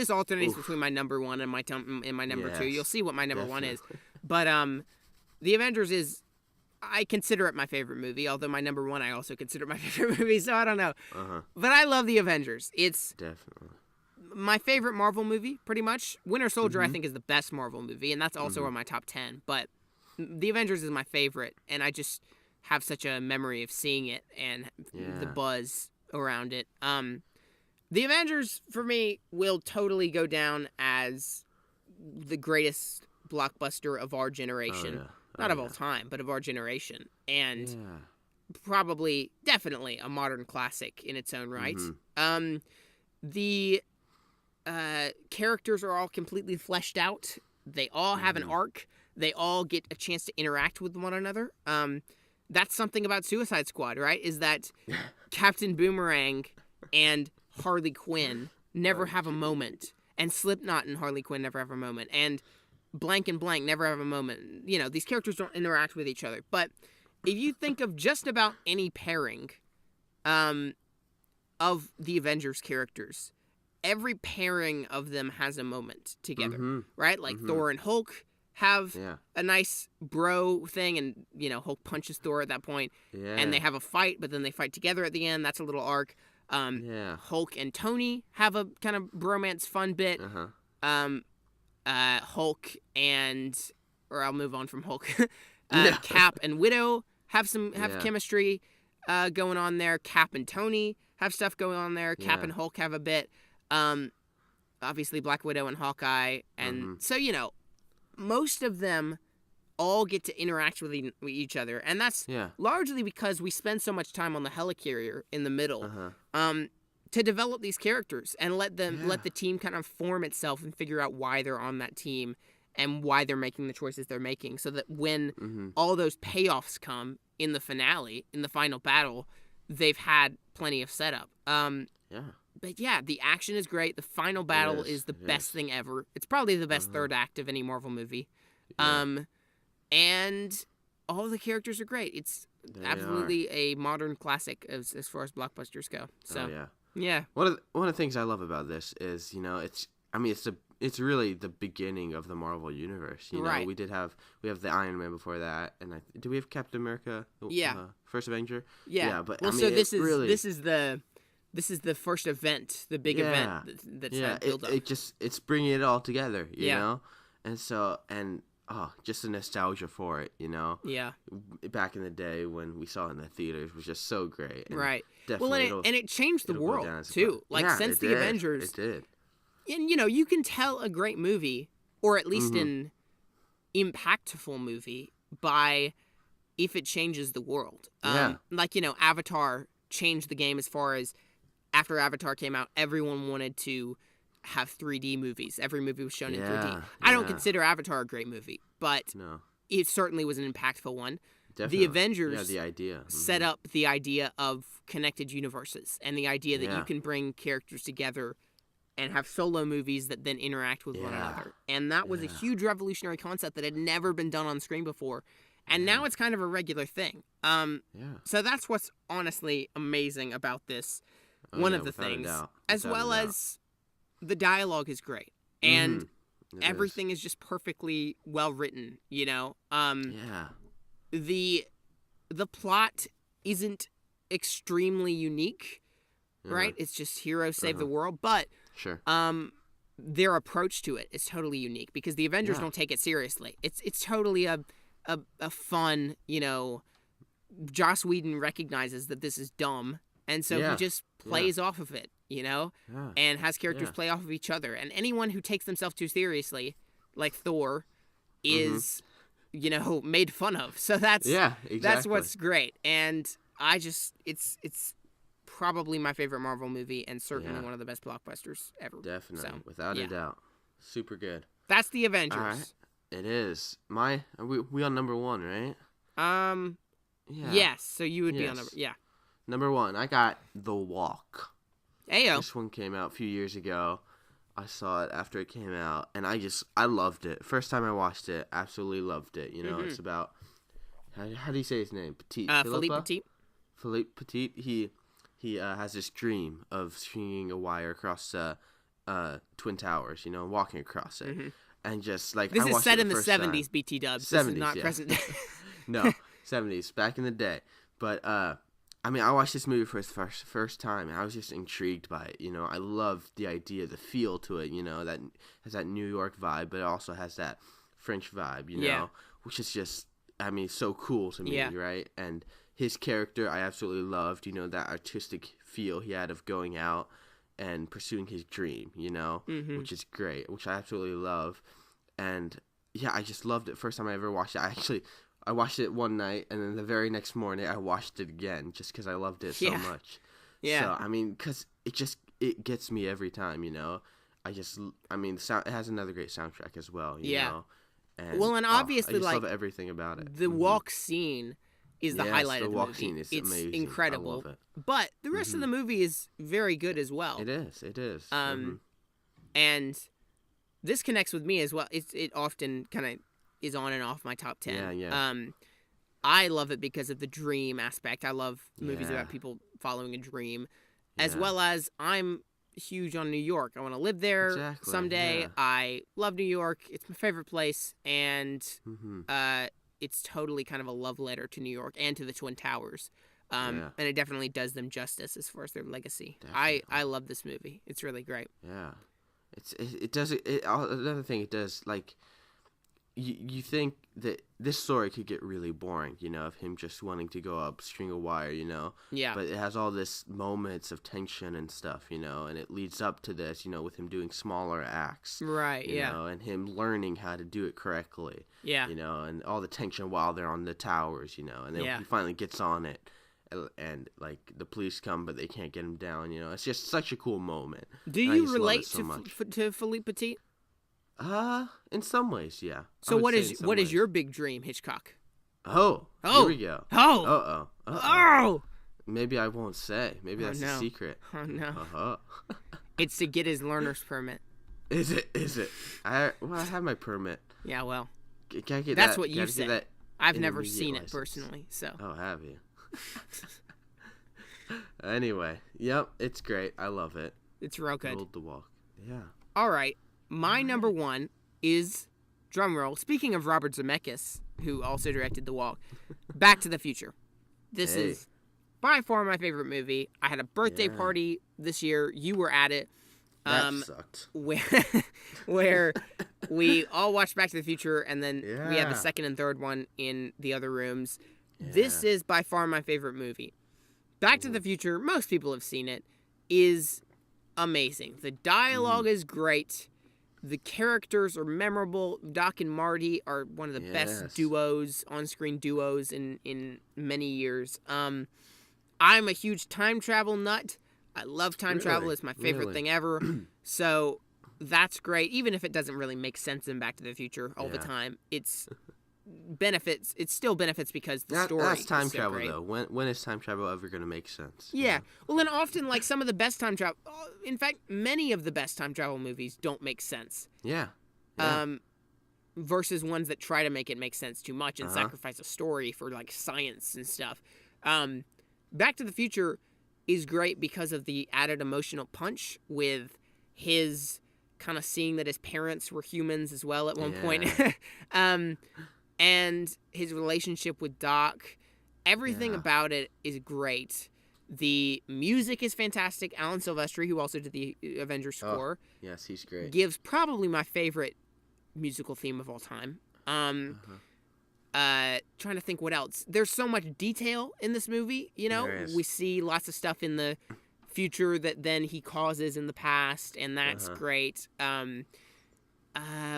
alternates between my number 1 and my number 2. You'll see what my number 1 is. But The Avengers is, I consider it my favorite movie, although my number 1 I also consider my favorite movie, so I don't know. But I love The Avengers. It's definitely my favorite Marvel movie, pretty much. Winter Soldier, I think, is the best Marvel movie, and that's also on my top 10. But The Avengers is my favorite, and I just have such a memory of seeing it and the buzz around it. The Avengers, for me, will totally go down as the greatest blockbuster of our generation. Not of all time, but of our generation. And probably, definitely, a modern classic in its own right. The characters are all completely fleshed out. They all have an arc. They all get a chance to interact with one another. That's something about Suicide Squad, right? Is that Captain Boomerang and Harley Quinn never have a moment. And Slipknot and Harley Quinn never have a moment. And blank and blank never have a moment. You know, these characters don't interact with each other. But if you think of just about any pairing of the Avengers characters, every pairing of them has a moment together, right? Like Thor and Hulk have a nice bro thing, and, you know, Hulk punches Thor at that point, and they have a fight, but then they fight together at the end. That's a little arc. Hulk and Tony have a kind of bromance fun bit. Hulk and, or I'll move on from Hulk. Cap and Widow have chemistry going on there. Cap and Tony have stuff going on there. Cap and Hulk have a bit. Obviously Black Widow and Hawkeye, and so, you know, most of them all get to interact with each other, and that's largely because we spend so much time on the helicarrier in the middle to develop these characters and let the team kind of form itself and figure out why they're on that team and why they're making the choices they're making, so that when all those payoffs come in the finale, in the final battle, they've had plenty of setup. But yeah, the action is great. The final battle is the best thing ever. It's probably the best third act of any Marvel movie. And all the characters are great. It's absolutely a modern classic as far as blockbusters go. So yeah. One of the things I love about this is, you know, it's really the beginning of the Marvel universe. You know, we have the Iron Man before that, and do we have Captain America? First Avenger. Yeah. But well, I mean, so this is the first event, the big event that's that build up. It's bringing it all together, you know, and so just the nostalgia for it, you know. Yeah. Back in the day when we saw it in the theaters was just so great. And definitely. Well, and it changed the world too. Like since the Avengers, it did. And you know, you can tell a great movie, or at least an impactful movie, by if it changes the world. Like, you know, Avatar changed the game as far as after Avatar came out, everyone wanted to have 3D movies. Every movie was shown in 3D. I don't consider Avatar a great movie, but it certainly was an impactful one. Definitely. The Avengers the idea. set up the idea of connected universes and the idea that you can bring characters together and have solo movies that then interact with one another. And that was a huge revolutionary concept that had never been done on screen before. And now it's kind of a regular thing. So that's what's honestly amazing about this. One of the things. As well as the dialogue is great. And everything is just perfectly well written, you know? The plot isn't extremely unique, right? It's just heroes save the world. But their approach to it is totally unique because the Avengers don't take it seriously. It's totally a fun, you know, Joss Whedon recognizes that this is dumb, and so he just plays off of it, you know, and has characters play off of each other. And anyone who takes themselves too seriously, like Thor, is, you know, made fun of. So that's what's great. And I just it's probably my favorite Marvel movie, and certainly one of the best blockbusters ever. Definitely, without a doubt, super good. That's the Avengers. All right. It is. We on number 1, right? Yes. So you would be on number. Yeah. Number 1, I got The Walk. Ayo. This one came out a few years ago. I saw it after it came out, and I loved it. First time I watched it, absolutely loved it. You know, it's about how do you say his name? Philippe Petit. Philippe Petit. He has this dream of stringing a wire across Twin Towers. You know, walking across it. And just like this is set in the 70s, BT Dubs. This is not present day. No, 70s, back in the day. But I mean, I watched this movie for the first time, and I was just intrigued by it. You know, I loved the idea, the feel to it. You know, that has that New York vibe, but it also has that French vibe. You know, which is just, I mean, so cool to me, right? And his character, I absolutely loved. You know, that artistic feel he had of going out and pursuing his dream, you know, which is great, which I absolutely love. And I just loved it. First time I ever watched it, I watched it one night, and then the very next morning I watched it again just because I loved it so much. So, I mean, because it gets me every time, you know. It has another great soundtrack as well, you know. And obviously, I just love everything about it. The walk scene is the highlight of the movie. The walk scene is amazing. It's incredible. I love it. But the rest of the movie is very good as well. It is. And this connects with me as well. It often kind of is on and off my top 10. Yeah, yeah. I love it because of the dream aspect. I love movies Yeah. about people following a dream, as Yeah. well as I'm huge on New York. I want to live there Exactly, someday. yeah. I love New York. It's my favorite place, and Mm-hmm. it's totally kind of a love letter to New York and to the Twin Towers. Yeah. And it definitely does them justice as far as their legacy. Definitely. I love this movie. It's really great. Yeah. It does another thing it does, like, you think that this story could get really boring, of him just wanting to go up, string a wire, Yeah. But it has all this moments of tension and stuff, and it leads up to this, with him doing smaller acts. Right, yeah. And him learning how to do it correctly. Yeah. And all the tension while they're on the towers, and then Yeah. he finally gets on it. And like the police come, but they can't get him down. It's just such a cool moment. Do I you just love relate it so much. to Philippe Petit? In some ways, yeah. So what is your big dream, Hitchcock? Oh, Oh. here we go. Oh. Uh-oh. Oh. Maybe I won't say. Maybe Oh, that's no. a secret. Oh no. Uh-huh. It's to get his learner's permit. Is it? I have my permit. Yeah, well, Can I get that's that? what you Can I get say. that I've never intermediate seen it license? personally, so. Oh, have you? Anyway, yep, it's great. I love it. It's real good. Rolled the walk. Yeah. All right, my number one is, drumroll, speaking of Robert Zemeckis, who also directed The Walk, Back to the Future. This Hey. is by far my favorite movie. I had a birthday Yeah. party this year. You were at it. That sucked. where we all watched Back to the Future, and then we had the Yeah. second and third one in the other rooms. Yeah. This is by far my favorite movie. Back to the Future, most people have seen it, is amazing. The dialogue is great. The characters are memorable. Doc and Marty are one of the best Yes. duos, on-screen duos in many years. I'm a huge time travel nut. I love time travel. Really? It's my favorite Really? thing ever. So that's great. Even if it doesn't really make sense in Back to the Future all the Yeah. time, it still benefits because the story That's time is so travel, great. though. When is time travel ever going to make sense? Yeah. Well, then often, like, some of the best time travel... In fact, many of the best time travel movies don't make sense. Yeah. Yeah. Versus ones that try to make it make sense too much and Uh-huh. sacrifice a story for, like, science and stuff. Back to the Future is great because of the added emotional punch with his kind of seeing that his parents were humans as well at one point. And his relationship with Doc. Everything Yeah. about it is great. The music is fantastic. Alan Silvestri, who also did the Avengers score, Yes, he's great. gives probably my favorite musical theme of all time. Trying to think what else. There's so much detail in this movie, There is. We see lots of stuff in the future that then he causes in the past, and that's great.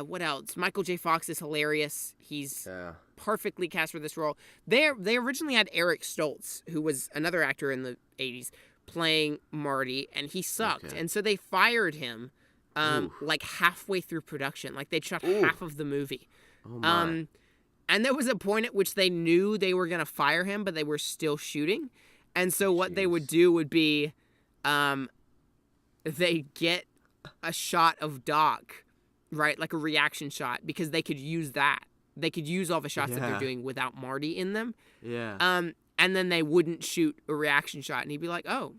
What else? Michael J. Fox is hilarious. He's Yeah. perfectly cast for this role. They originally had Eric Stoltz, who was another actor in the 80s, playing Marty, and he sucked. Okay. And so they fired him Ooh. like halfway through production. Like they'd shot half of the movie. Oh my. And there was a point at which they knew they were going to fire him, but they were still shooting. And so what they would do would be they get a shot of Doc, right? Like a reaction shot, because they could use that. They could use all the shots that they're Yeah. doing without Marty in them. Yeah. And then they wouldn't shoot a reaction shot. And he'd be like, oh,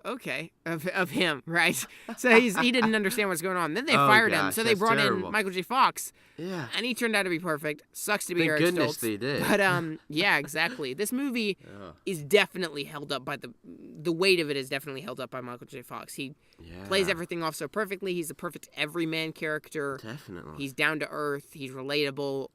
okay, of him, right? So he didn't understand what's going on. Then they Oh, fired him. gosh, So they that's brought terrible. in Michael J. Fox. Yeah. And he turned out to be perfect. Sucks to be Thank Eric goodness Stoltz. they did. But yeah, exactly. This movie is definitely held up by the weight of it is definitely held up by Michael J. Fox. He plays everything off so perfectly. He's a perfect everyman character. Definitely. He's down to earth. He's relatable.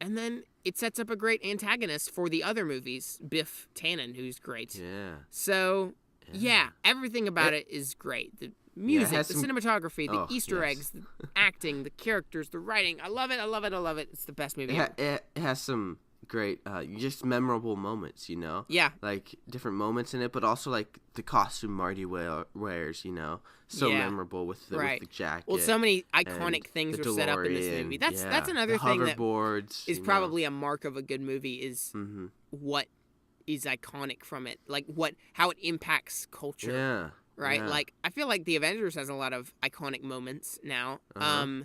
And then it sets up a great antagonist for the other movies, Biff Tannen, who's great. Yeah. So yeah, everything about it is great. The music, has the some- cinematography, the Oh, Easter yes. eggs, the acting, the characters, the writing. I love it. I love it. I love it. It's the best movie ever. It has some great, just memorable moments, Yeah. Like different moments in it, but also like the costume Marty wears, so Yeah. memorable with the jacket. Well, so many and iconic things the were set up in this DeLorean, movie. That's yeah, another the thing that hoverboards, is probably a mark of a good movie is Mm-hmm. what is iconic from it, like how it impacts culture. Yeah. right? Yeah. Like, I feel like the Avengers has a lot of iconic moments now. Uh-huh.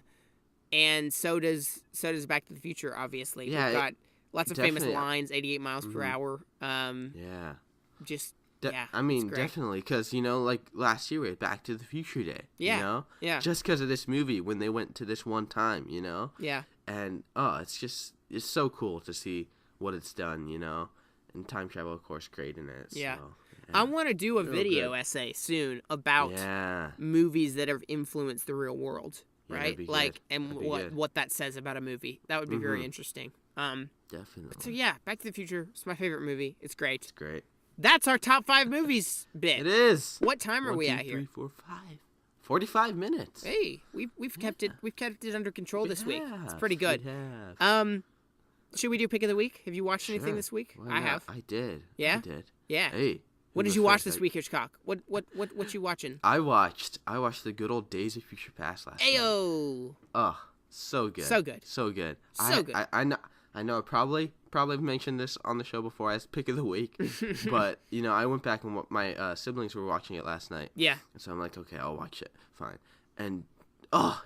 And so does Back to the Future. Obviously, Yeah, we've got lots of famous definitely. lines. 88 miles per Mhm. hour. Yeah. Just I it's mean, great. definitely, because, like, last year we had Back to the Future Day, Yeah. Yeah. Just because of this movie when they went to this one time, Yeah. And, it's so cool to see what it's done, And time travel, of course, great in it, Yeah. so, I yeah. want to do a Real video good. essay soon about Yeah. movies that have influenced the real world, Yeah, right? that'd be Like, good. and That'd be good. what that says about a movie. That would be very interesting. Definitely. So yeah, Back to the Future. It's my favorite movie. It's great. It's great. That's our top 5 movies bit. It is. What time are 1, we 2, at here? 3, 4, 5. 45 minutes. Hey, we've kept it under control this week. It's have. pretty good. We have. Should we do pick of the week? Have you watched anything Sure. this week? Why I not? have. I did. Yeah? I did. Yeah. Hey. What who did you goes watch first? this week, Hitchcock? What you watching? I watched the good old Days of Future Past last night. Ayo. Oh, so good. So good. So good. So good. I know I probably mentioned this on the show before as pick of the week, but I went back and my siblings were watching it last night. Yeah. And so I'm like, okay, I'll watch it. Fine. And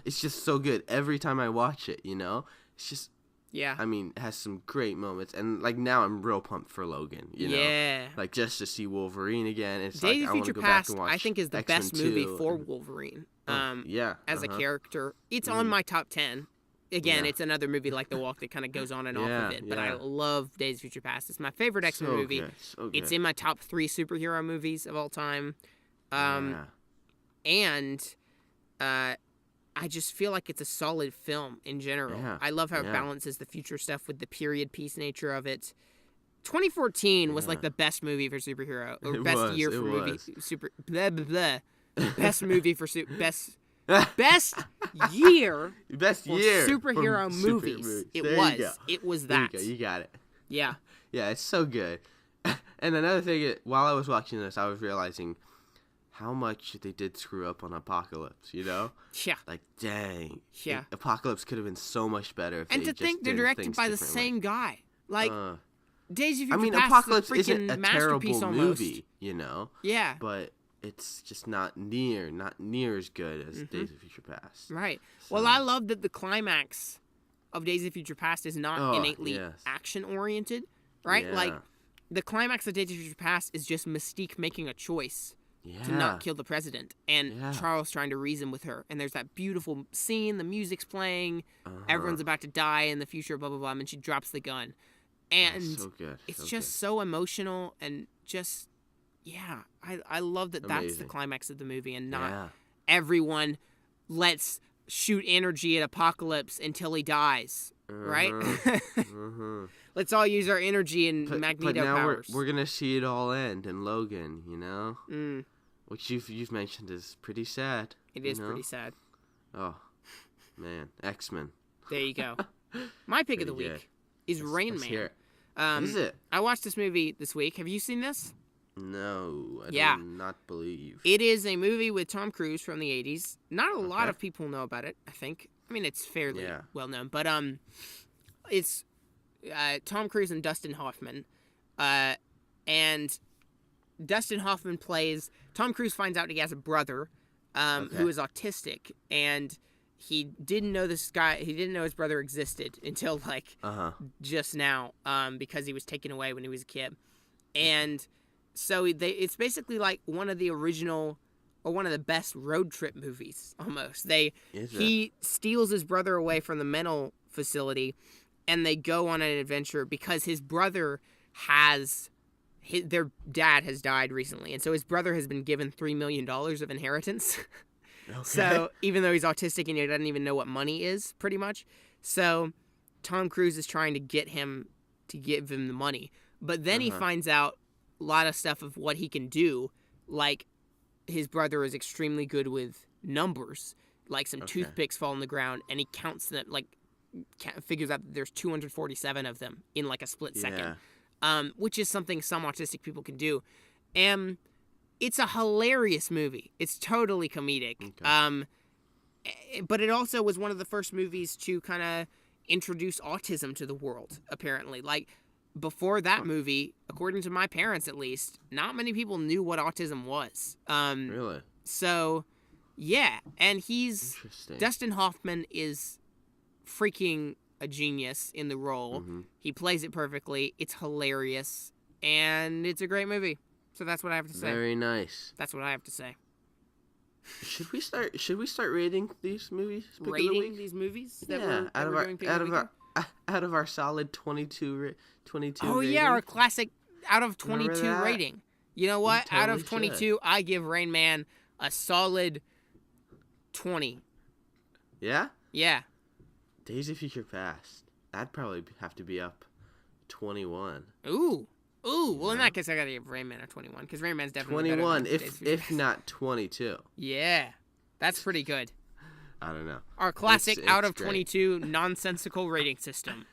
it's just so good every time I watch it, It's just Yeah. I mean, it has some great moments, and like now I'm real pumped for Logan. Yeah. Like just to see Wolverine again. It's Days like of I want to Future go back Past, and watch I think, is the X-Men best movie 2 for and- Wolverine. yeah, As a character, it's on my top 10. Again, Yeah. it's another movie like The Walk that kind of goes on and off Yeah, of it. But I yeah. love Days of Future Past. It's my favorite X-Men so movie. Good, so good. It's in my top 3 superhero movies of all time. Yeah. And I just feel like it's a solid film in general. Yeah, I love how it yeah. balances the future stuff with the period piece nature of it. 2014 was Yeah. like the best movie for superhero, or It best was, year it for movie was. super blah blah blah. Best movie for best year Best for year superhero for movies. There It you was. go. It was There that. you go. You got it. Yeah. Yeah, it's so good. And another thing, while I was watching this, I was realizing how much they did screw up on Apocalypse. Yeah. Like, dang. Yeah. Apocalypse could have been so much better if And they to just think they're did directed things by the differently. same guy. Like, Days of Future I mean, Past Apocalypse is a freaking isn't a masterpiece terrible almost. movie, Yeah. but it's just not near as good as Days of Future Past. Right. So- Well, I love that the climax of Days of Future Past is not innately yes. action oriented, right? Yeah. Like the climax of Days of Future Past is just Mystique making a choice to not kill the president, and Yeah. Charles trying to reason with her. And there's that beautiful scene, the music's playing, Uh-huh. everyone's about to die in the future, blah blah blah, and she drops the gun, and so good. it's so just good. so emotional and just I love that that's the Amazing. climax of the movie, and not Yeah. everyone let's shoot energy at Apocalypse until he dies, right? Mhm. Let's all use our energy and But Magneto now powers. we're gonna see it all end in Logan, Mm, which you've mentioned is pretty sad. it is you know? pretty sad. Oh man, X-Men. There you go. My pick of the Pretty week good. is Rain Let's hear Man. it. Is it? I watched this movie this week. Have you seen this? No, I Yeah. do not believe. It is a movie with Tom Cruise from the 80s. Not a lot Okay. of people know about it, I think. I mean, it's fairly Yeah. well known, but it's Tom Cruise and Dustin Hoffman. And Dustin Hoffman plays Tom Cruise finds out he has a brother who is autistic, and he didn't know this guy. He didn't know his brother existed until like just now, because he was taken away when he was a kid, and so it's basically like one of the original or one of the best road trip movies almost. He steals his brother away from the mental facility, and they go on an adventure because his brother their dad has died recently, and so his brother has been given $3 million of inheritance. Okay. So even though he's autistic and he doesn't even know what money is, pretty much. So Tom Cruise is trying to get him to give him the money, but then he finds out a lot of stuff of what he can do, like his brother is extremely good with numbers, like some toothpicks fall on the ground and he counts them, like figures out that there's 247 of them in like a split second, which is something some autistic people can do. And it's a hilarious movie. It's totally comedic. But it also was one of the first movies to kind of introduce autism to the world, apparently. Like, before that movie, according to my parents at least, not many people knew what autism was. Really? So, yeah, and Interesting. Dustin Hoffman is freaking a genius in the role. Mm-hmm. He plays it perfectly. It's hilarious, and it's a great movie. So that's what I have to say. Very nice. That's what I have to say. Should we start rating these movies? Rating these movies? Out of our solid 22 Oh rating? yeah, our classic out of 22 Remember that? rating. You know what? We Out of totally 22, I give Rain Man a solid 20. Yeah? Yeah. Days of Future Past. That'd probably have to be up 21. Ooh. Well, in Yeah. that case, I gotta give Rain Man a 21 because Rain Man's definitely better 21, than Days of Future if Past. not 22. Yeah, that's pretty good. I don't know. Our classic It's out of great. 22 nonsensical rating system.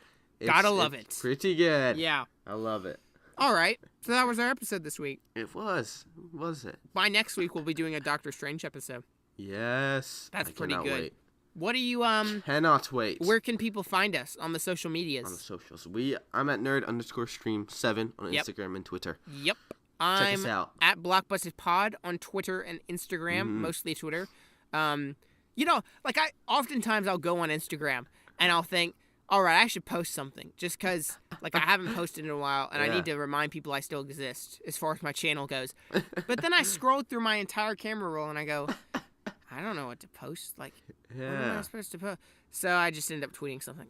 Gotta love it. Pretty good. Yeah. I love it. All right. So that was our episode this week. It was. Was it? By next week, we'll be doing a Doctor Strange episode. Yes. That's I pretty cannot good. Wait. What do you Cannot wait. Where can people find us on the social medias? On the socials. I'm at nerd_stream7 on Yep. Instagram and Twitter. Yep. Check I'm us out. at Blockbusted Pod on Twitter and Instagram, mostly Twitter. Oftentimes I'll go on Instagram and I'll think, all right, I should post something just because, I haven't posted in a while and I Yeah. need to remind people I still exist as far as my channel goes. But then I scroll through my entire camera roll and I go, I don't know what to post. What am I supposed to post? So I just end up tweeting something.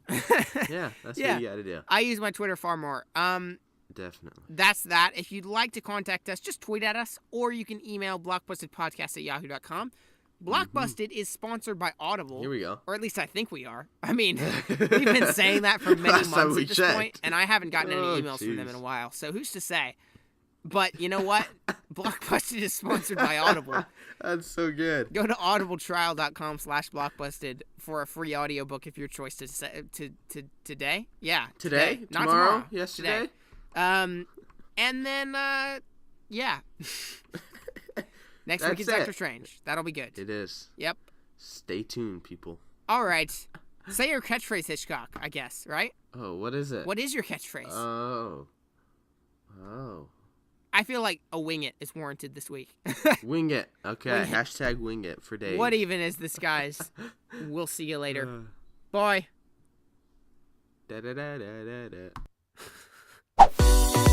Yeah, that's Yeah. what you gotta do. I use my Twitter far more. Definitely. That's that. If you'd like to contact us, just tweet at us, or you can email blockbustedpodcast@yahoo.com. Blockbusted is sponsored by Audible. Here we go. Or at least I think we are. I mean, we've been saying that for many Last time months we at this checked. point, and I haven't gotten any Oh, emails from them jeez. in a while. So who's to say? But you know what? Blockbusted is sponsored by Audible. That's so good. Go to audibletrial.com/blockbusted for a free audiobook if your choice to today. Yeah. Today? Not Tomorrow? tomorrow. Yesterday? Today. And then, yeah. Next week is That's Doctor it. Strange. That'll be good. It is. Yep. Stay tuned, people. All right. Say your catchphrase, Hitchcock, I guess, right? Oh, what is it? What is your catchphrase? Oh. I feel like a wing it is warranted this week. Wing it. Okay. Wing it. Hashtag wing it for days. What even is this, guys? We'll see you later. Bye. Da da da da da da.